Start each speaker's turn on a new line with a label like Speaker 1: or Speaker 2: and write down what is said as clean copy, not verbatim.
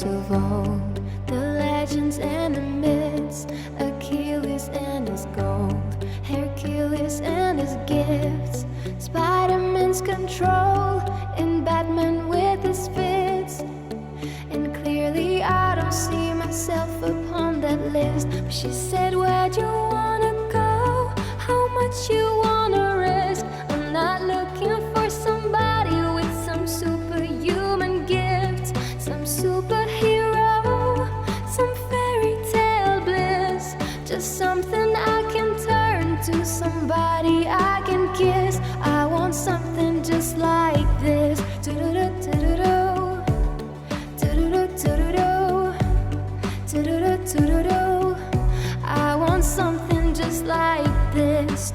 Speaker 1: of old, the legends and the myths, Achilles and his gold, Hercules and his gifts, Spider-Man's control, and Batman with his fits. And clearly I don't see myself upon that list. But she said, where'd you wanna go? How much you wanna risk? I'm not looking for somebody with some superhuman gifts, some superhero, some fairy tale bliss. Just something I can turn to, somebody I can kiss. I want something just like this. I want something just like this.